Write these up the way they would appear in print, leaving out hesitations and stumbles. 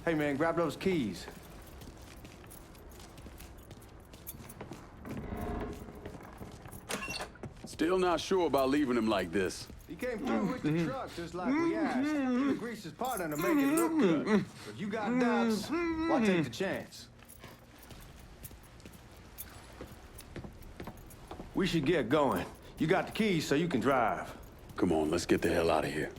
Hey, man, grab those keys. Still not sure about leaving him like this. He came through with the truck just like we asked. He greased his partner to make it look good. If you got doubts, why take the chance? We should get going. You got the keys so you can drive. Come on, let's get the hell out of here.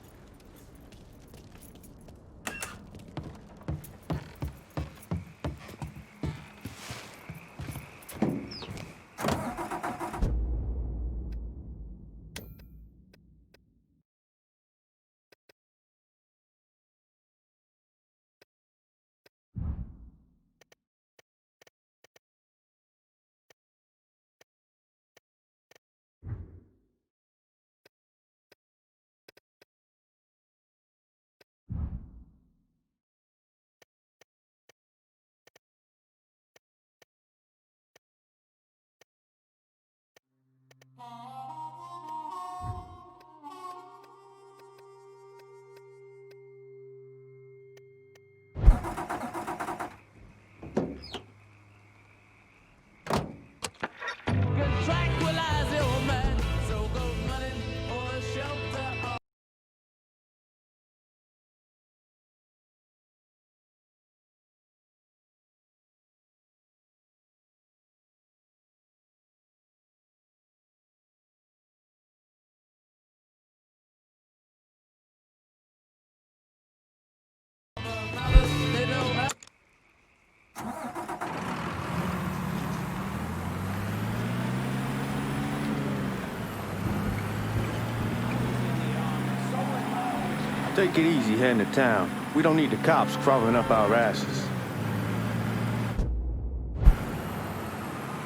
Take it easy heading to town. We don't need the cops crawling up our asses.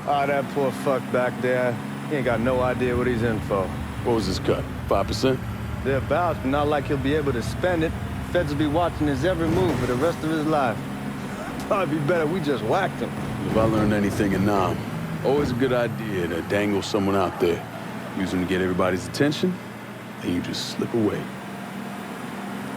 Ah, that poor fuck back there. He ain't got no idea what he's in for. What was his cut? 5%? Thereabouts, but not like he'll be able to spend it. Feds will be watching his every move for the rest of his life. Probably be better we just whacked him. If I learned anything in Nam, always a good idea to dangle someone out there. Use them to get everybody's attention, then you just slip away.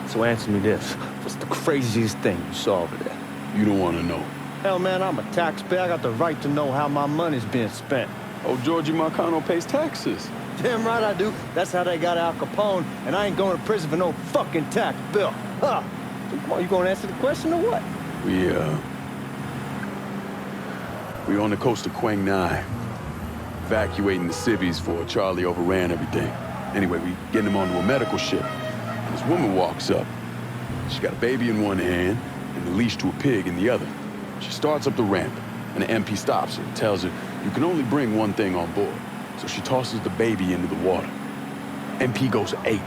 So answer me this. What's the craziest thing you saw over there? You don't want to know. Hell, man, I'm a taxpayer. I got the right to know how my money's being spent. Oh, Georgie Marcano pays taxes. Damn right I do. That's how they got Al Capone, and I ain't going to prison for no fucking tax bill. Huh? So come on, you gonna answer the question or what? We on the coast of Quang Nai, evacuating the civvies for Charlie overran everything. Anyway, we getting him onto a medical ship. And this woman walks up. She got a baby in one hand and the leash to a pig in the other. She starts up the ramp, and the MP stops her and tells her, you can only bring one thing on board. So she tosses the baby into the water. MP goes ape.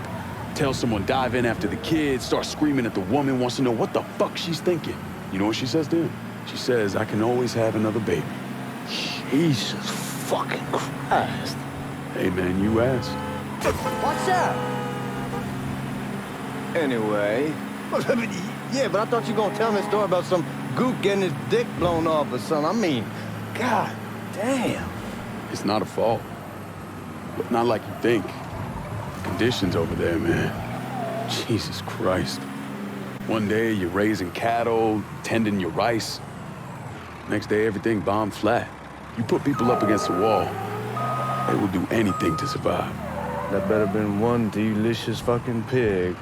Tells someone dive in after the kid, starts screaming at the woman, wants to know what the fuck she's thinking. You know what she says to him? She says, I can always have another baby. Jesus fucking Christ. Hey man, you asked. What's that? Anyway. Yeah, but I thought you were gonna tell me a story about some gook getting his dick blown off or something. I mean, god damn. It's not a fault. But not like you think. The conditions over there, man. Jesus Christ. One day you're raising cattle, tending your rice. Next day everything bombed flat. You put people up against the wall, they will do anything to survive. That better been one delicious fucking pig.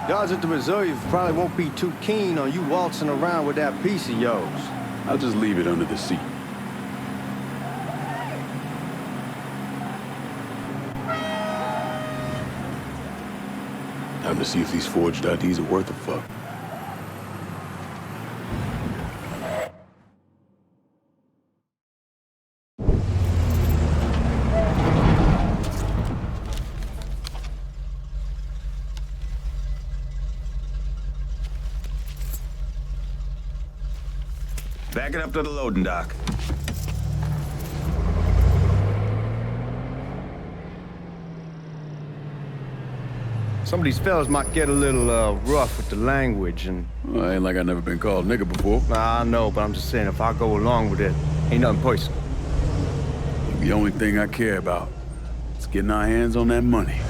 Guards at the reserve probably won't be too keen on you waltzing around with that piece of yours. I'll just leave it under the seat. Time to see if these forged IDs are worth a fuck. Back it up to the loading dock. Some of these fellas might get a little rough with the language, and Well, ain't like I never been called nigga before. I know, but I'm just saying if I go along with it, ain't nothing personal. The only thing I care about is getting our hands on that money.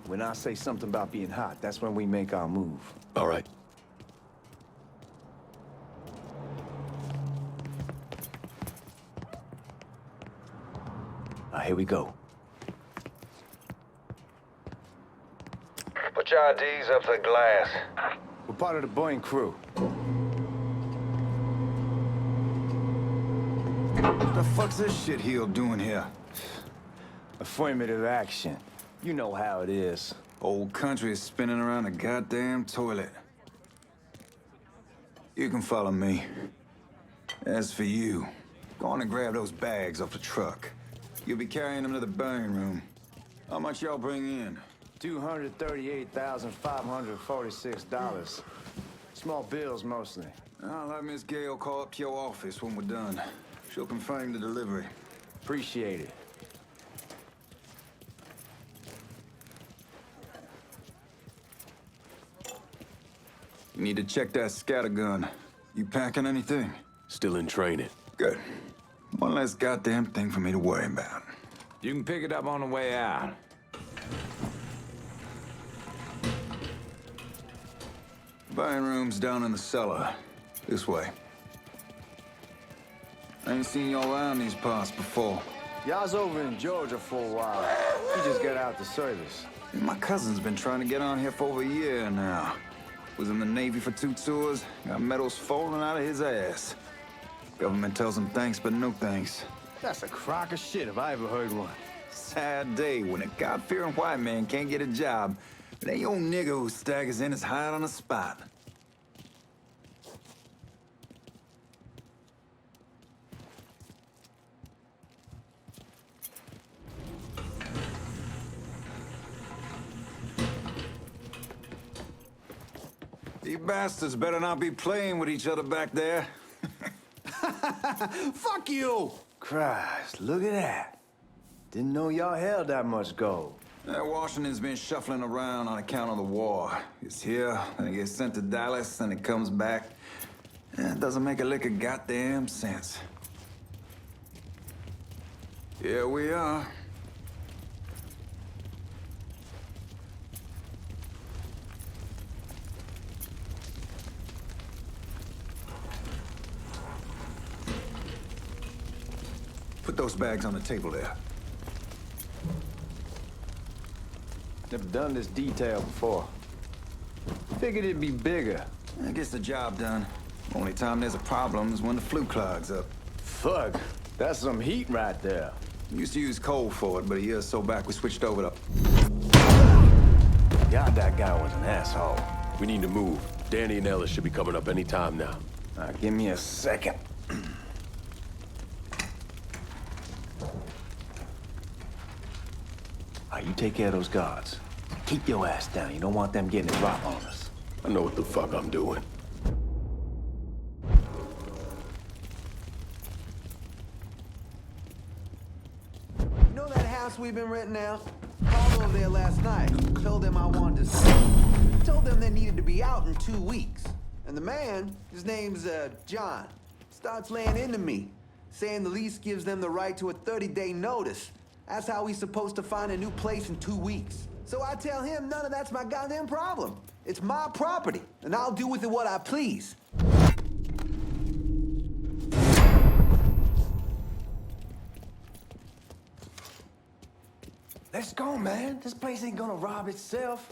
When I say something about being hot, that's when we make our move. All right. Here we go. Put your IDs up to the glass. We're part of the Boeing crew. What the fuck's this shitheel doing here? Affirmative action. You know how it is. Old country is spinning around a goddamn toilet. You can follow me. As for you, go on and grab those bags off the truck. You'll be carrying them to the burning room. How much y'all bring in? $238,546. Small bills, mostly. I'll have Miss Gale call up to your office when we're done. She'll confirm the delivery. Appreciate it. You need to check that scattergun. You packing anything? Still in training. Good. One less goddamn thing for me to worry about. You can pick it up on the way out. Buying room's down in the cellar. This way. I ain't seen y'all around these parts before. Y'all's over in Georgia for a while. You just got out the service. My cousin's been trying to get on here for over a year now. Was in the Navy for 2 tours, got medals falling out of his ass. Government tells him thanks, but no thanks. That's a crock of shit if I ever heard one. Sad day when a God-fearing white man can't get a job, but that old nigga who staggers in is hired on the spot. You bastards better not be playing with each other back there. Fuck you! Christ, look at that. Didn't know y'all held that much gold. Washington's been shuffling around on account of the war. It's here, then it gets sent to Dallas, then it comes back. It doesn't make a lick of goddamn sense. Here we are. Put those bags on the table there. Never done this detail before. Figured it'd be bigger. That gets the job done. Only time there's a problem is when the flue clogs up. Fuck, that's some heat right there. Used to use coal for it, but a year or so back we switched over to... God, that guy was an asshole. We need to move. Danny and Ellis should be coming up any time now. Give me a second. You take care of those guards. Keep your ass down. You don't want them getting a drop on us. I know what the fuck I'm doing. You know that house we've been renting out? Called over there last night. Told them I wanted to see. Told them they needed to be out in 2 weeks. And the man, his name's John, starts laying into me, saying the lease gives them the right to a 30-day notice. That's how he's supposed to find a new place in 2 weeks. So I tell him none of that's my goddamn problem. It's my property, and I'll do with it what I please. Let's go, man. This place ain't gonna rob itself.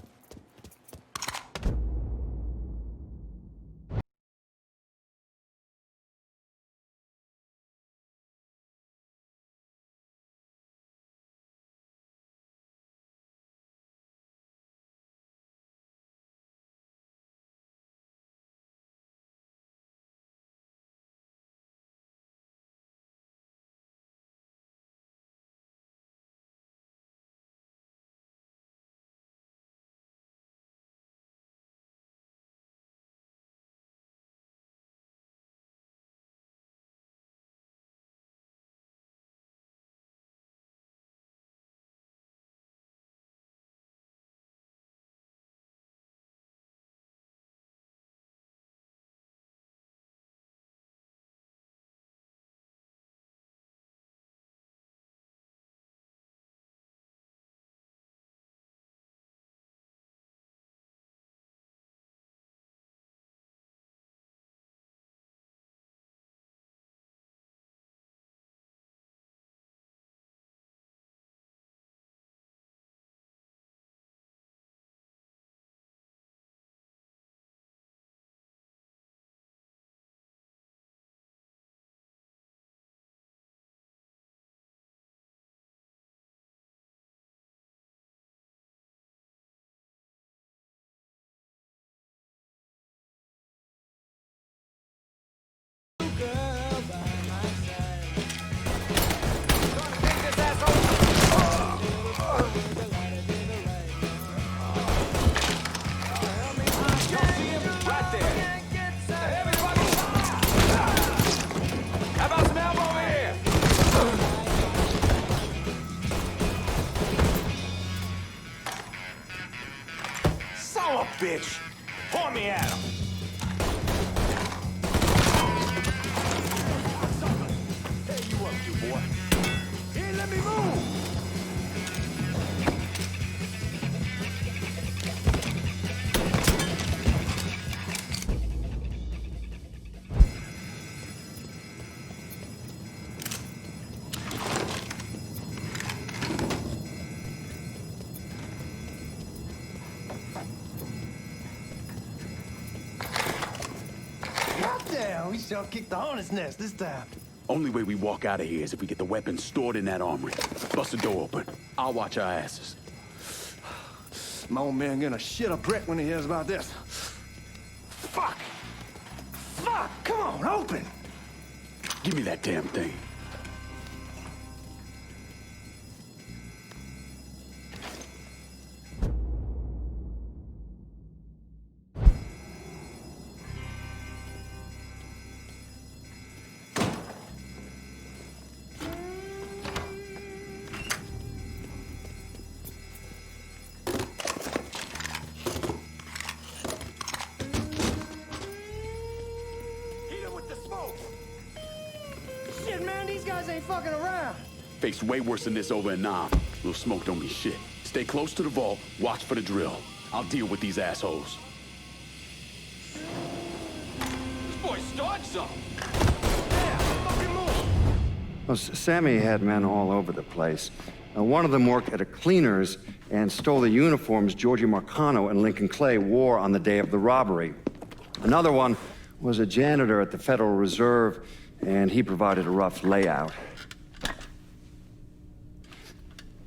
Bitch! Point me at him! Hey, you up, you boy? He ain't let me move! Goddamn, we sure kicked the hornet's nest this time. Only way we walk out of here is if we get the weapons stored in that armory. Bust the door open. I'll watch our asses. My old man gonna shit a brick when he hears about this. Fuck! Fuck! Come on, open! Give me that damn thing. Shit, man, these guys ain't fucking around. Faced way worse than this over in Nam. Little smoke don't mean shit. Stay close to the vault, watch for the drill. I'll deal with these assholes. This boy started something! Well, Sammy had men all over the place. One of them worked at a cleaner's and stole the uniforms Georgie Marcano and Lincoln Clay wore on the day of the robbery. Another one was a janitor at the Federal Reserve, and he provided a rough layout.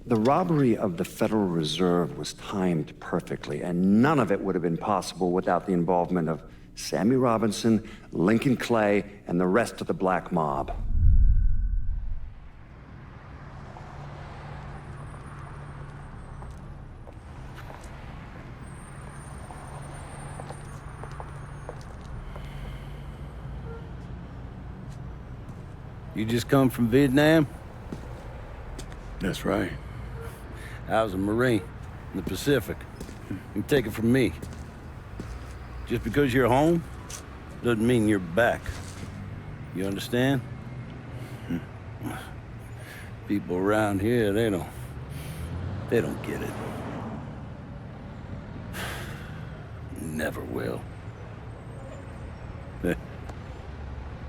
The robbery of the Federal Reserve was timed perfectly, and none of it would have been possible without the involvement of Sammy Robinson, Lincoln Clay, and the rest of the black mob. You just come from Vietnam? That's right. I was a Marine in the Pacific. You take it from me. Just because you're home doesn't mean you're back. You understand? People around here, they don't get it. Never will.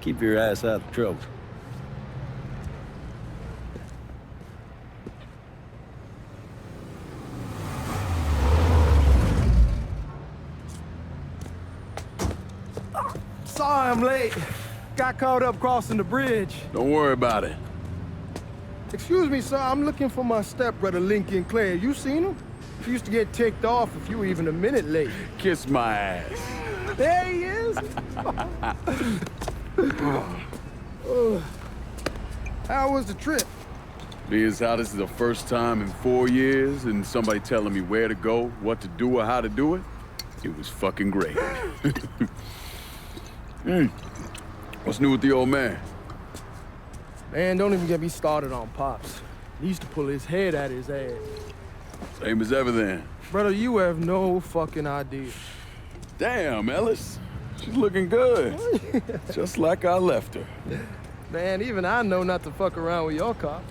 Keep your ass out of trouble. Sorry I'm late. Got caught up crossing the bridge. Don't worry about it. Excuse me, sir. I'm looking for my stepbrother, Lincoln Clay. You seen him? He used to get ticked off if you were even a minute late. Kiss my ass. There he is. How was the trip? Being as how this is the first time in 4 years and somebody telling me where to go, what to do, or how to do it, it was fucking great. What's new with the old man? Man, don't even get me started on Pops. He used to pull his head out his ass. Same as ever then. Brother, you have no fucking idea. Damn, Ellis. She's looking good. Just like I left her. Man, even I know not to fuck around with your cop.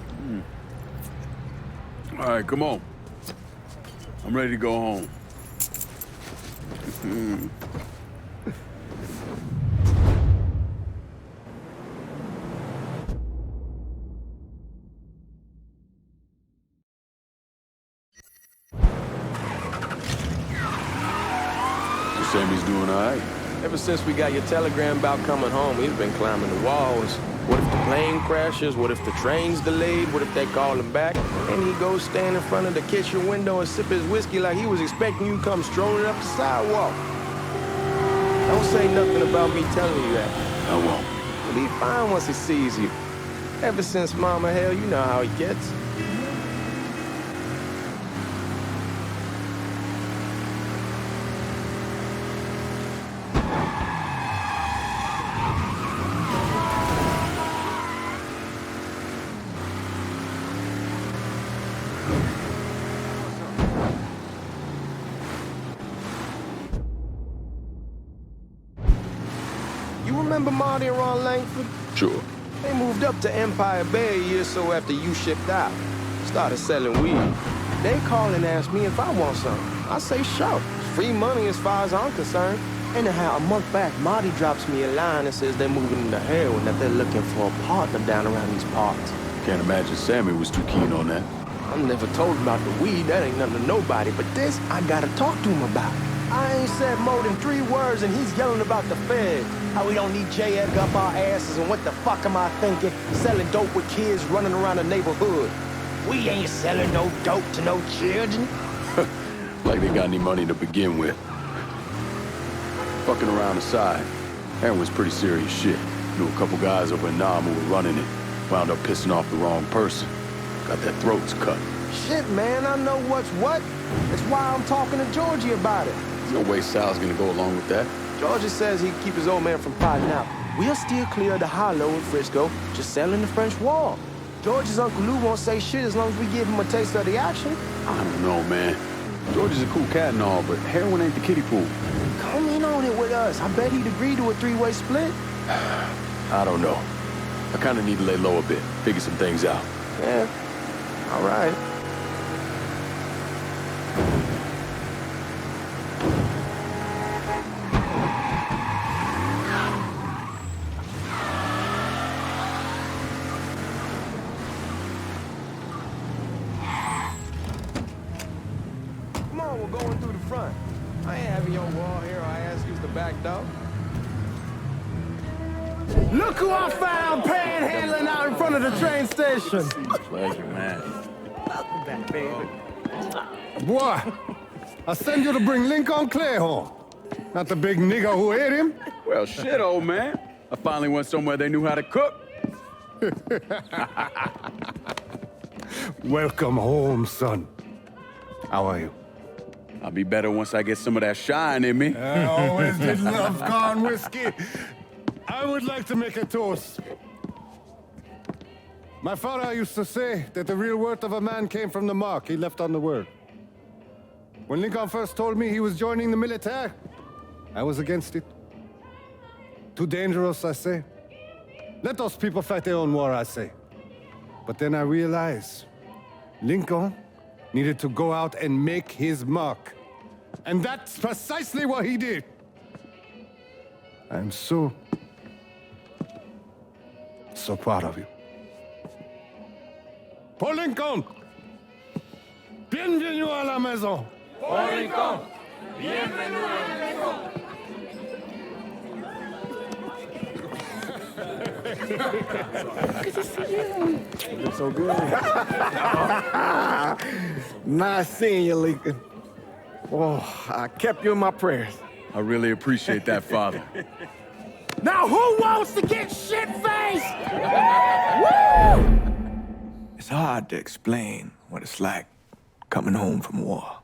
All right, come on. I'm ready to go home. Sammy's doing all right. Ever since we got your telegram about coming home, he's been climbing the walls. What if the plane crashes? What if the train's delayed? What if they call him back? And he goes stand in front of the kitchen window and sip his whiskey like he was expecting you to come strolling up the sidewalk. Don't say nothing about me telling you that. I won't. He'll be fine once he sees you. Ever since Mama Hell, you know how he gets. Remember Marty and Ron Langford? Sure. They moved up to Empire Bay a year or so after you shipped out. Started selling weed. They call and ask me if I want some. I say sure. It's free money as far as I'm concerned. Anyhow, a month back, Marty drops me a line and says they're moving into heroin, that they're looking for a partner down around these parts. Can't imagine Sammy was too keen on that. I never told him about the weed. That ain't nothing to nobody. But this, I gotta talk to him about. I ain't said more than 3 words and he's yelling about the feds. How we don't need JF up our asses and what the fuck am I thinking? Selling dope with kids running around the neighborhood. We ain't selling no dope to no children. Like they got any money to begin with. Fucking around aside, heroin's pretty serious shit. Knew a couple guys over in Nam who were running it. Wound up pissing off the wrong person. Got their throats cut. Shit, man, I know what's what. That's why I'm talking to Georgie about it. There's no way Sal's gonna go along with that. Georgie says he'd keep his old man from potting out. We'll steer clear of the hollow in Frisco, just selling the French Wall. George's Uncle Lou won't say shit as long as we give him a taste of the action. I don't know, man. George is a cool cat and all, but heroin ain't the kiddie pool. Come in on it with us. I bet he'd agree to a 3-way split. I don't know. I kind of need to lay low a bit, figure some things out. Yeah, all right. Come on, we're going through the front. I ain't having your wall here. I ask you the back door. Look who I found panhandling out in front of the train station. Pleasure, man. Welcome back, baby. Boy, I send you to bring Lincoln Clay home. Not the big nigga who ate him. Well, shit, old man. I finally went somewhere they knew how to cook. Welcome home, son. How are you? I'll be better once I get some of that shine in me. I always did love corn whiskey. I would like to make a toast. My father used to say that the real worth of a man came from the mark he left on the world. When Lincoln first told me he was joining the military, I was against it. Too dangerous, I say. Let those people fight their own war, I say. But then I realized Lincoln needed to go out and make his mark. And that's precisely what he did. I'm so proud of you. Paul Lincoln! Bienvenue à la maison! Paul Lincoln, bienvenue à la maison. Good to see you. You look so good. Nice seeing you, Lincoln. Oh, I kept you in my prayers. I really appreciate that, Father. Now who wants to get shit-faced? Woo! It's hard to explain what it's like coming home from war.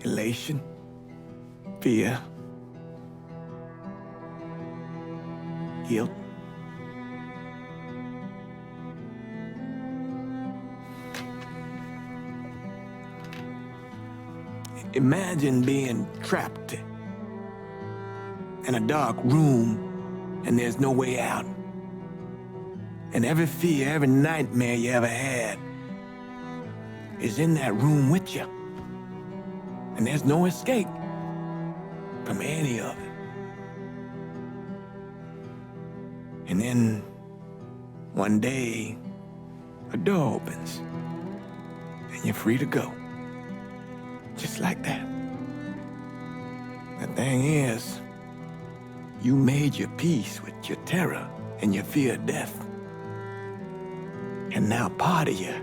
Elation, fear, guilt. Imagine being trapped in a dark room and there's no way out. And every fear, every nightmare you ever had is in that room with you. And there's no escape from any of it. And then one day, a door opens and you're free to go. Just like that. The thing is, you made your peace with your terror and your fear of death. And now part of you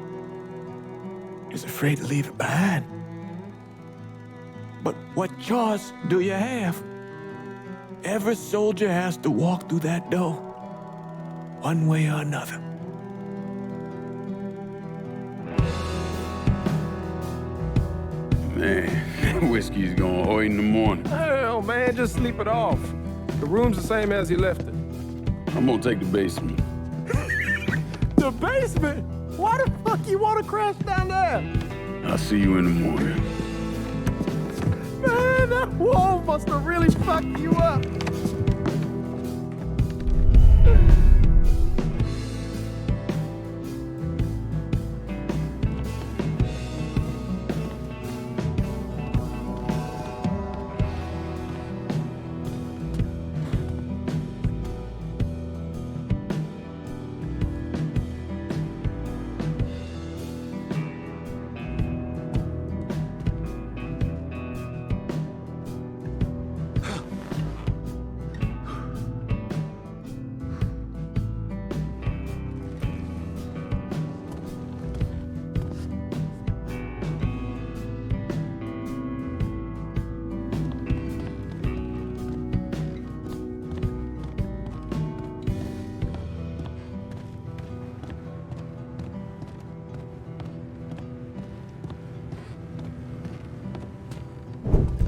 is afraid to leave it behind. But what choice do you have? Every soldier has to walk through that door, one way or another. Man, whiskey's going hoy in the morning. Hell, man, just sleep it off. The room's the same as you left it. I'm gonna take the basement. The basement? Why the fuck you want to crash down there? I'll see you in the morning. Man, that wall must have really fucked you up.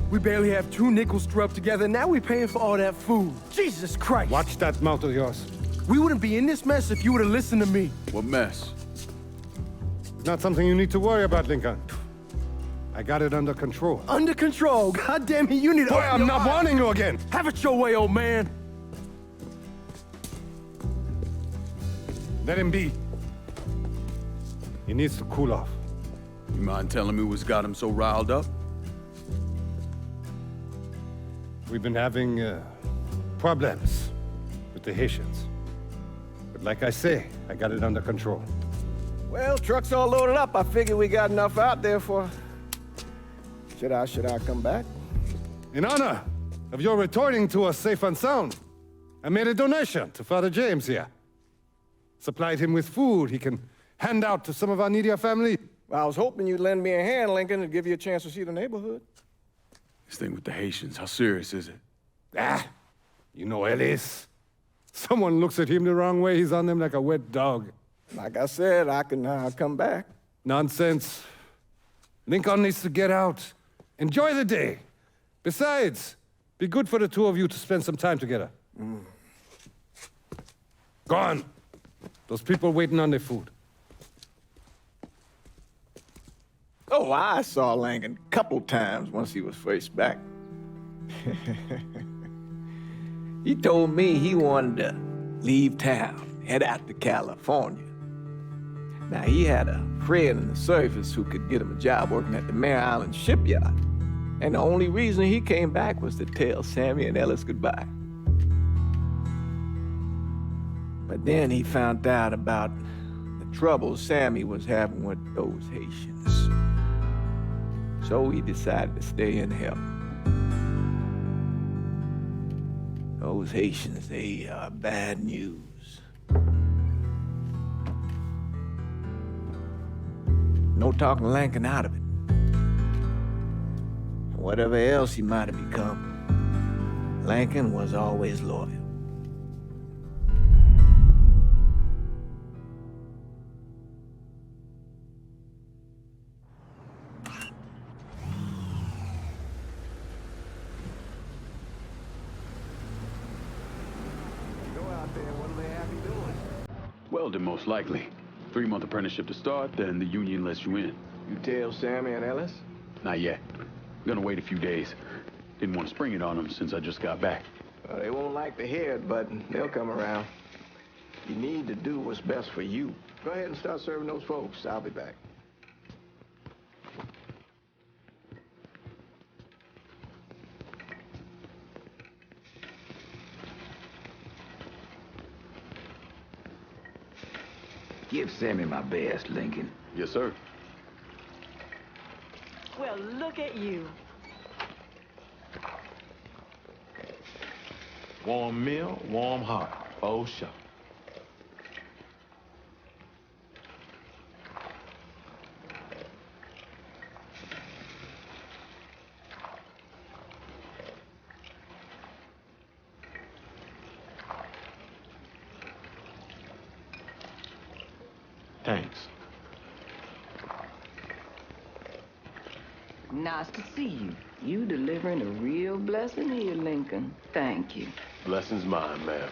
We barely have 2 nickels struck together. Now we're paying for all that food. Jesus Christ. Watch that mouth of yours. We wouldn't be in this mess if you would have listened to me. What mess? It's not something you need to worry about, Lincoln. I got it under control. Under control. God damn it, you need to... Boy, I'm not warning you again. Have it your way, old man. Let him be. He needs to cool off. You mind telling me what's got him so riled up? We've been having problems with the Haitians. But like I say, I got it under control. Well, truck's all loaded up. I figure we got enough out there for... Should I come back? In honor of your returning to us safe and sound, I made a donation to Father James here. Supplied him with food he can hand out to some of our needier family. Well, I was hoping you'd lend me a hand, Lincoln, and give you a chance to see the neighborhood. This thing with the Haitians, how serious is it? You know Ellis. Someone looks at him the wrong way, he's on them like a wet dog. Like I said, I can come back. Nonsense. Lincoln needs to get out. Enjoy the day. Besides, be good for the two of you to spend some time together. Go on. Those people waiting on their food. Oh, I saw Lincoln a couple times once he was first back. He told me he wanted to leave town, head out to California. Now, he had a friend in the service who could get him a job working at the Mare Island shipyard. And the only reason he came back was to tell Sammy and Ellis goodbye. But then he found out about the trouble Sammy was having with those Haitians. So he decided to stay and help. Those Haitians, they are bad news. No talking Lincoln out of it. Whatever else he might have become, Lincoln was always loyal. Welding, most likely. 3-month apprenticeship to start, then the union lets you in. You tell Sammy and Ellis? Not yet. Gonna wait a few days. Didn't want to spring it on them since I just got back. Well, they won't like to hear it, but they'll come around. You need to do what's best for you. Go ahead and start serving those folks. I'll be back. Give Sammy my best, Lincoln. Yes, sir. Well, look at you. Warm meal, warm heart. Oh, sure. Thanks. Nice to see you. You delivering a real blessing here, Lincoln. Thank you. Blessing's mine, ma'am.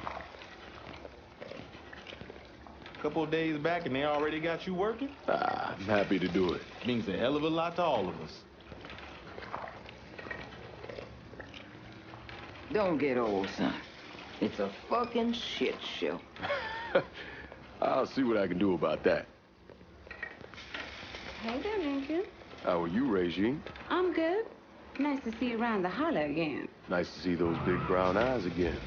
Couple of days back and they already got you working? I'm happy to do it. Means a hell of a lot to all of us. Don't get old, son. It's a fucking shit show. I'll see what I can do about that. Hey there, Lincoln. How are you, Regine? I'm good. Nice to see you around the holler again. Nice to see those big brown eyes again.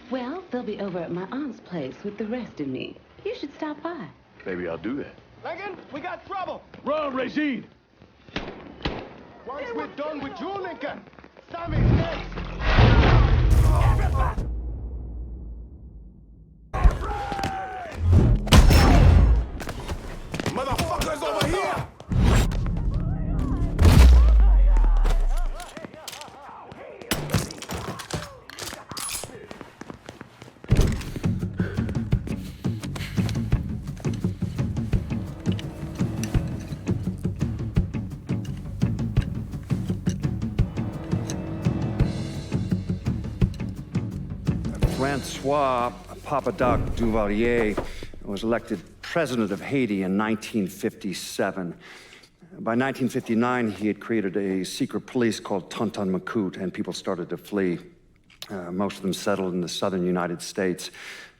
Well, they'll be over at my aunt's place with the rest of me. You should stop by. Maybe I'll do that. Lincoln, we got trouble. Run, Regine! Once we're done with you, Lincoln, Sammy's next. Motherfuckers over here! Francois Papadoc Duvalier was elected president of Haiti in 1957. By 1959, he had created a secret police called Tonton Macoute, and people started to flee. Most of them settled in the southern United States.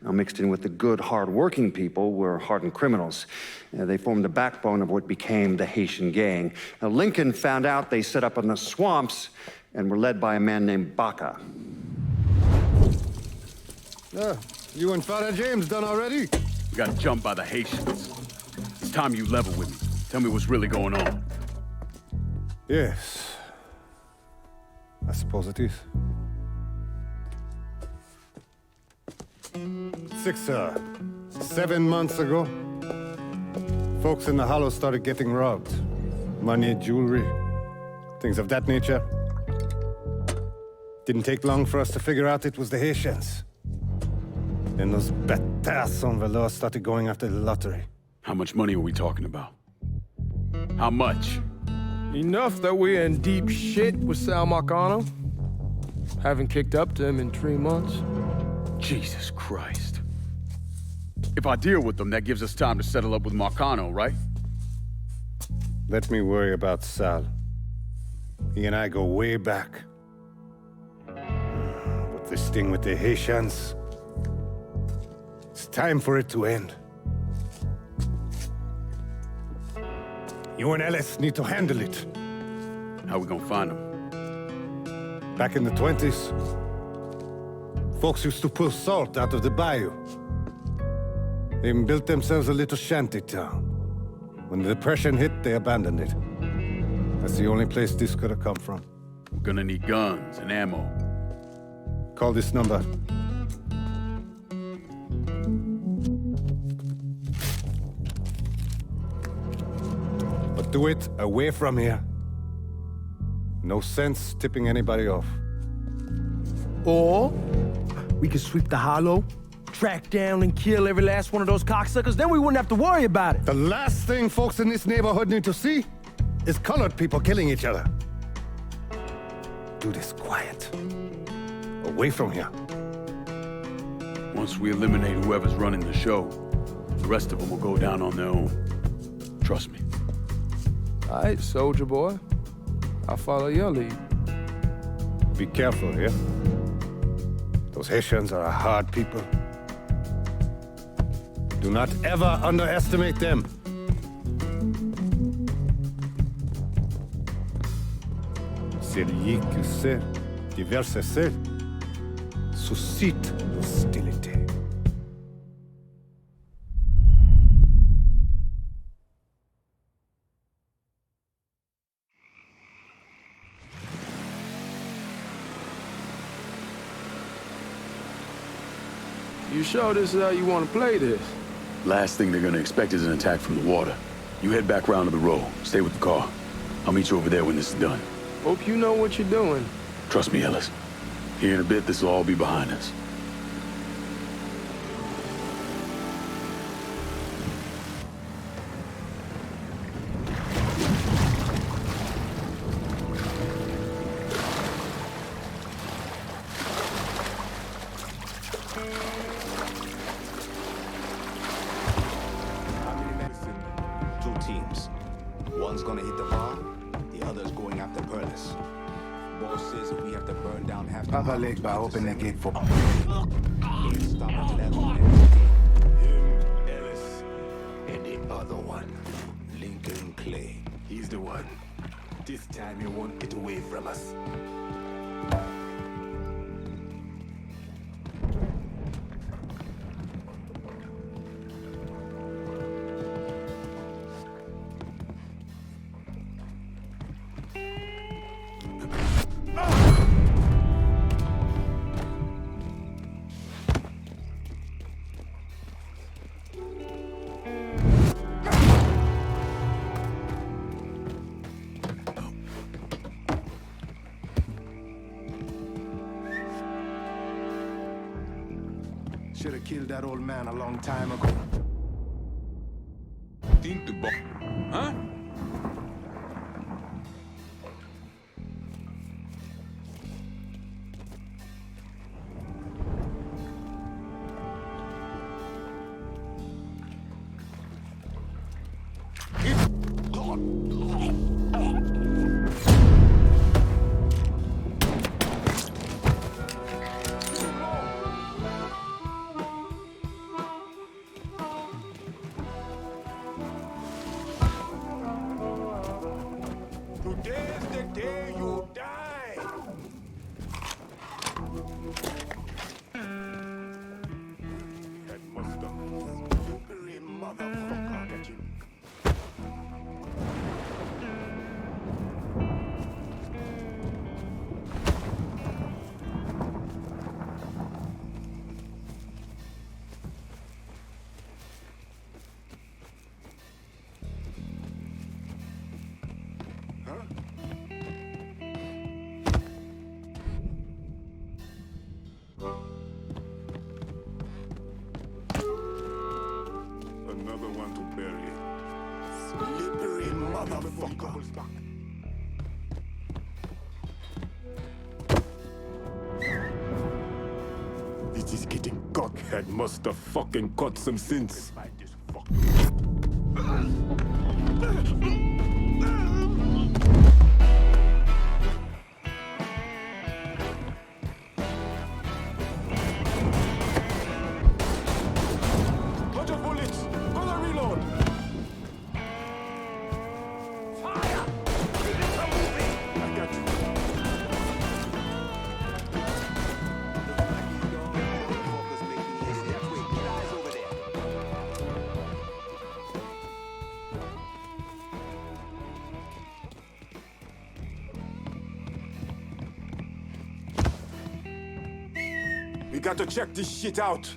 Now, mixed in with the good, hard-working people were hardened criminals. They formed the backbone of what became the Haitian gang. Now, Lincoln found out they set up in the swamps and were led by a man named Baca. You and Father James done already? We got jumped by the Haitians. It's time you level with me. Tell me what's really going on. Yes. I suppose it is. 7 months ago, folks in the Hollow started getting robbed. Money, jewelry, things of that nature. Didn't take long for us to figure out it was the Haitians. Then those bâtards en velours started going after the lottery. How much money are we talking about? How much? Enough that we're in deep shit with Sal Marcano. Haven't kicked up to him in 3 months. Jesus Christ. If I deal with them, that gives us time to settle up with Marcano, right? Let me worry about Sal. He and I go way back. But this thing with the Haitians, it's time for it to end. You and Ellis need to handle it. How we gonna find them? Back in the 20s, folks used to pull salt out of the bayou. They even built themselves a little shanty town. When the Depression hit, they abandoned it. That's the only place this could have come from. We're gonna need guns and ammo. call this number. But do it away from here. No sense tipping anybody off. Or we could sweep the hollow, track down and kill every last one of those cocksuckers, then we wouldn't have to worry about it. The last thing folks in this neighborhood need to see is colored people killing each other. Do this quiet. Away from here. Once we eliminate whoever's running the show, the rest of them will go down on their own. Trust me. All right, soldier boy. I'll follow your lead. Be careful here. Those Haitians are a hard people. Do not ever underestimate them. Celui qui sait diverser seul suscite l'hostilité. You sure this is how you want to play this? Last thing they're gonna expect is an attack from the water. You head back round to the row. Stay with the car. I'll meet you over there when this is done. Hope you know what you're doing. Trust me, Ellis. Here in a bit, this will all be behind us. Two teams. One's gonna hit the bar, the other's going after Perlis. Boss says if we have to burn down half the Papa Lake by open the gate for... Ain't stopping till that man. Him, Ellis, and the other one, Lincoln Clay. He's the one. This time he won't get away from us. Should have killed that old man a long time ago. Think the boss. Huh? Today's the day you die. That must have slippery motherfucker get you. Another one to bury. Slippery motherfucker. This is getting cut. That must have fucking cut some sense. Bunch of bullets. Gonna reload. Fire! It's a movie. I got you. got to check this shit out.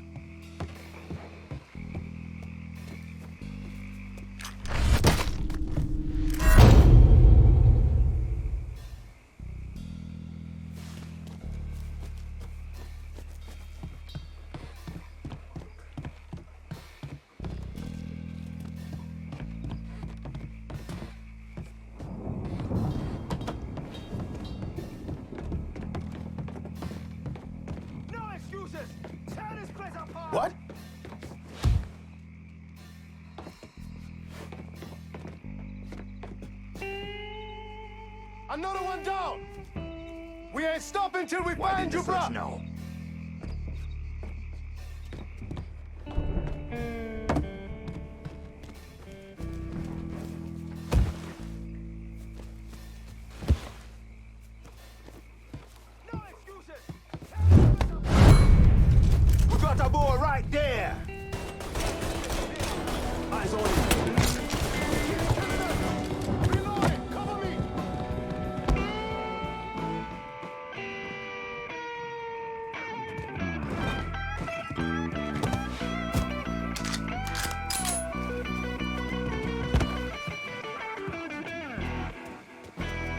What? Another one down! We ain't stopping till we find you, bro! No. We got a boy right there! Eyes on him. Reloading! Cover me!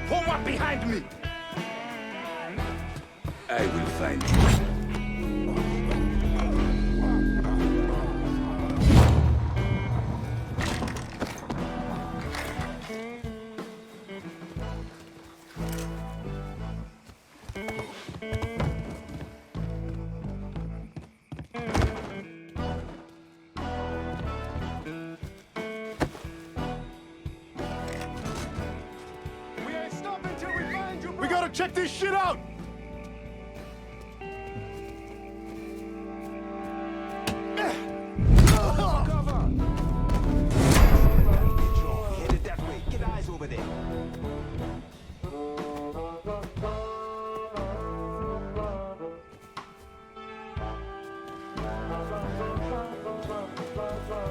Form up behind me! I will find you. We ain't stopping till we find you, bro! We gotta check this shit out! Headed that way. Get eyes over there.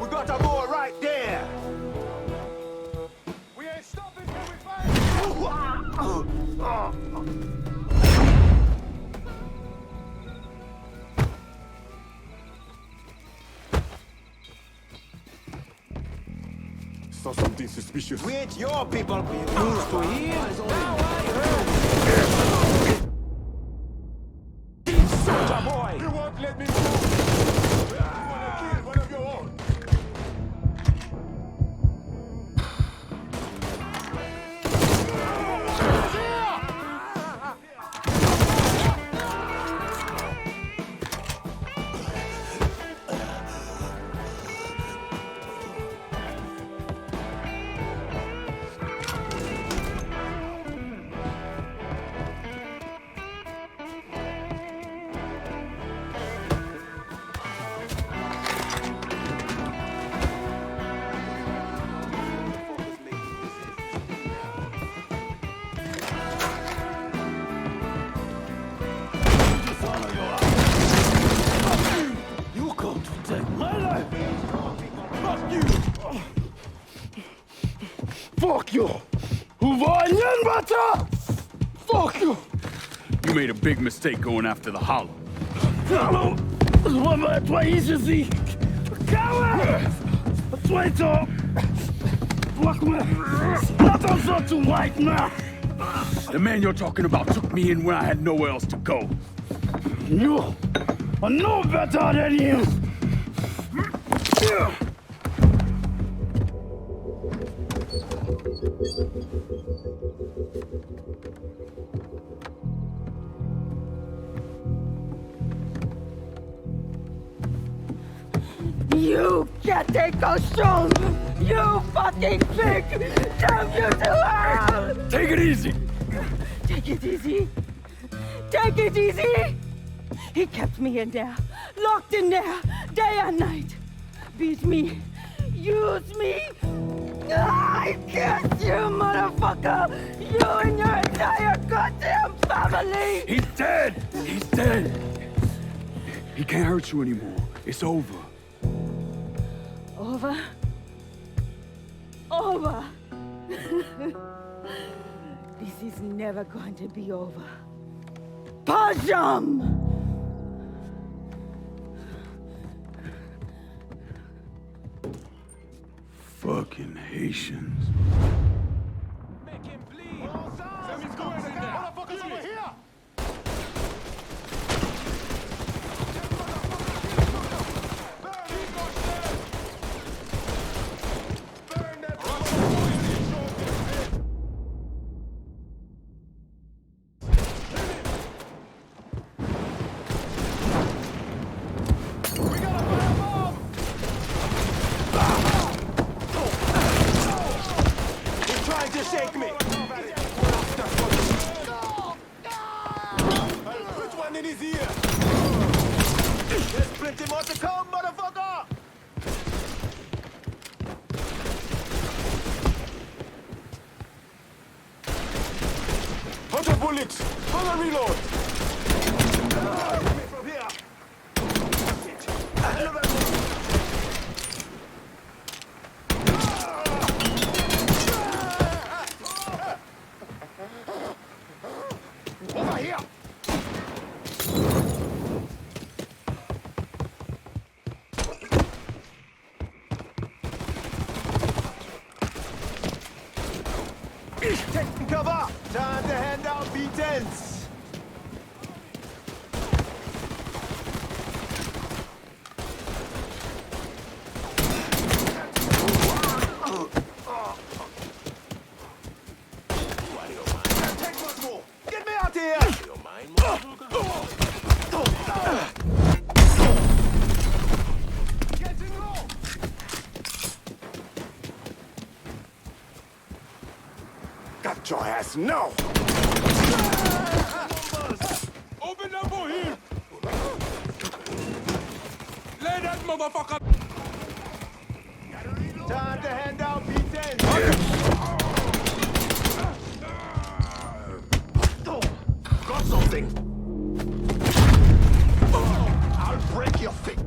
We got a boy right there! We ain't stopping till we find Saw something suspicious. We ain't your people being used to here. Soldier boy! You won't let me move! You wanna kill one of your own! You come to take my life! Fuck you! Fuck you! Fuck you! You made a big mistake going after the Hollow. Hallo! Das war etwa easy Sieg! Coward! Traitor! Fuck me! Not on so to white man! The man you're talking about took me in when I had nowhere else to go. You are no better than him! You can't take those shows! You fucking pig! Damn you to hell! Take it easy! Take it easy! Take it easy! He kept me in there, locked in there, day and night. Beat me, use me. I guess you, motherfucker! You and your entire goddamn family! He's dead! He's dead! He can't hurt you anymore. It's over. Over? Over! This is never going to be over. Pajam! Fucking Haitians. Make him bleed. Sammy's going in there. Motherfuckers over here. Shake me! Which one in his ear? There's plenty more to come, motherfucker! 100 bullets! Gonna reload! From here! Over here! Taking cover! Time to hand out B-10s! Take one more! Get me out here! Getting low! Got your ass now! Open up for him! Lay that motherfucker! Time to hand out B-10s! Got something! I'll break your face!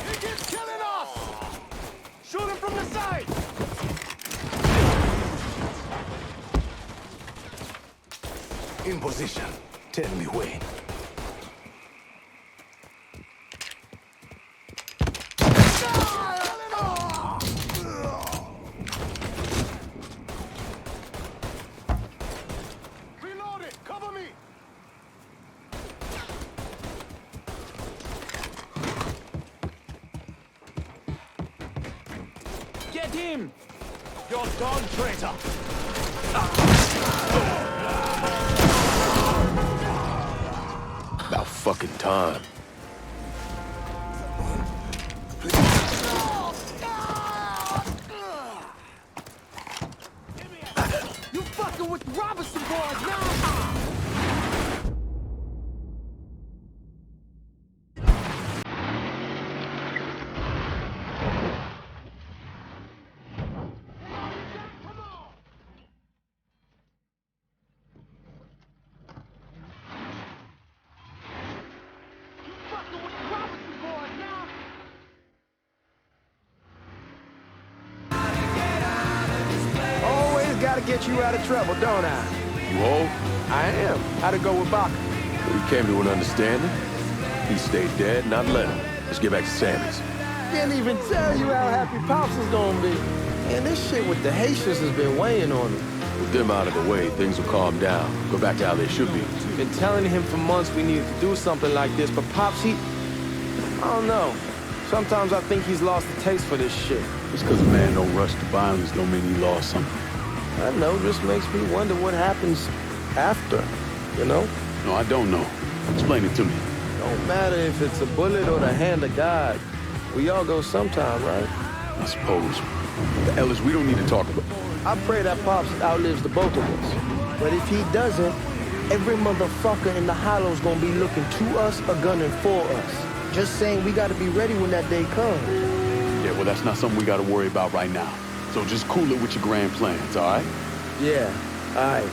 He keeps killing us! Shoot him from the side! In position. Tell me when. Reload it! Cover me! Get him! You're done, traitor! About fucking time. You fucking with the Robinson boys now! Always gotta get you out of trouble, don't I? You hold? I am. How'd it go with Baka? We came to an understanding. He stayed dead, and I let him. Let's get back to Sammy's. Can't even tell you how happy Pops is gonna be. And this shit with the Haitians has been weighing on him. With them out of the way, things will calm down. Go back to how they should be. Been telling him for months we needed to do something like this, but Pops, I don't know. Sometimes I think he's lost the taste for this shit. Just because a man don't rush to violence don't mean he lost something. I know, just makes me wonder what happens after, you know? No, I don't know. Explain it to me. Don't matter if it's a bullet or the hand of God. We all go sometime, right? I suppose. Ellis, we don't need to talk about... I pray that Pops outlives the both of us. But if he doesn't, every motherfucker in the hollow's gonna be looking to us or gunning for us. Just saying we gotta be ready when that day comes. Yeah, well, that's not something we gotta worry about right now. So just cool it with your grand plans, all right? Yeah, all right.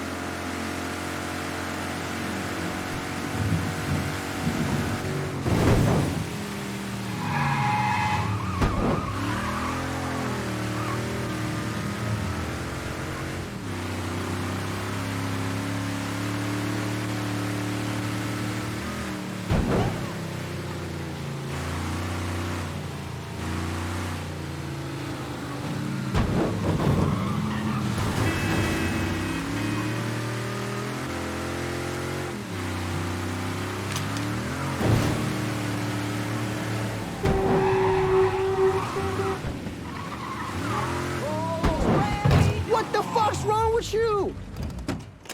you!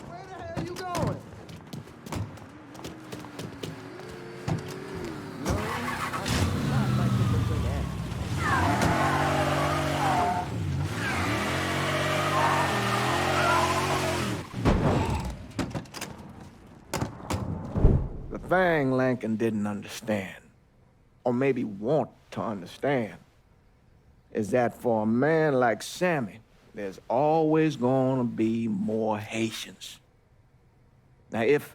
Where the hell are you going? The thing Lincoln didn't understand, or maybe want to understand, is that for a man like Sammy, there's always gonna be more Haitians. Now, if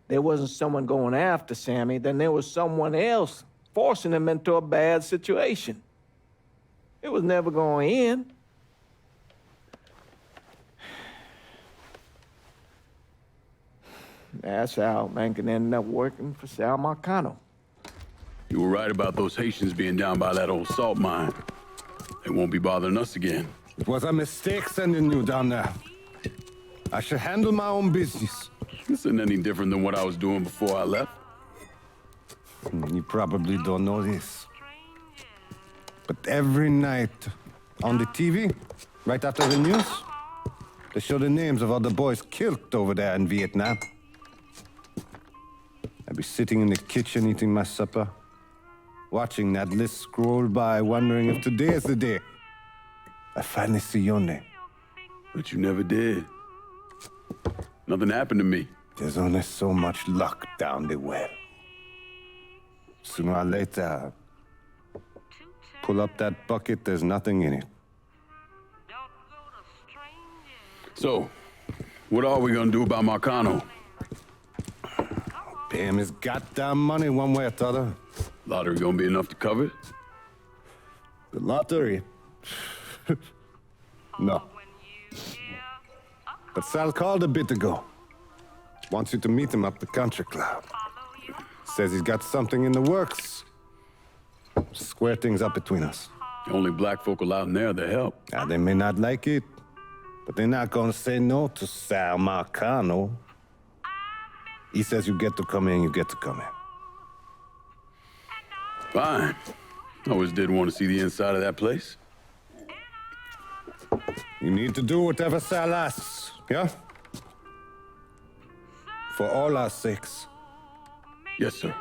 there wasn't someone going after Sammy, then there was someone else forcing him into a bad situation. It was never going to end. That's how Lincoln ended up working for Sal Marcano. You were right about those Haitians being down by that old salt mine. They won't be bothering us again. It was a mistake sending you down there. I should handle my own business. This isn't any different than what I was doing before I left. You probably don't know this. But every night on the TV, right after the news, they show the names of all the boys killed over there in Vietnam. I'd be sitting in the kitchen eating my supper, watching that list scroll by, wondering if today is the day I finally see your name. But you never did. Nothing happened to me. There's only so much luck down the well. Sooner or later, pull up that bucket, there's nothing in it. So, what are we gonna do about Marcano? Pay him his goddamn money one way or the other. Lottery gonna be enough to cover it? The lottery? No. But Sal called a bit ago. Wants you to meet him up the country club. Says he's got something in the works. Square things up between us. The only black folk allowed in there to help. They may not like it, but they're not gonna say no to Sal Marcano. He says you get to come in, you get to come in. Fine. I always did want to see the inside of that place. You need to do whatever Sal asks, yeah? For all our sakes. Yes, sir.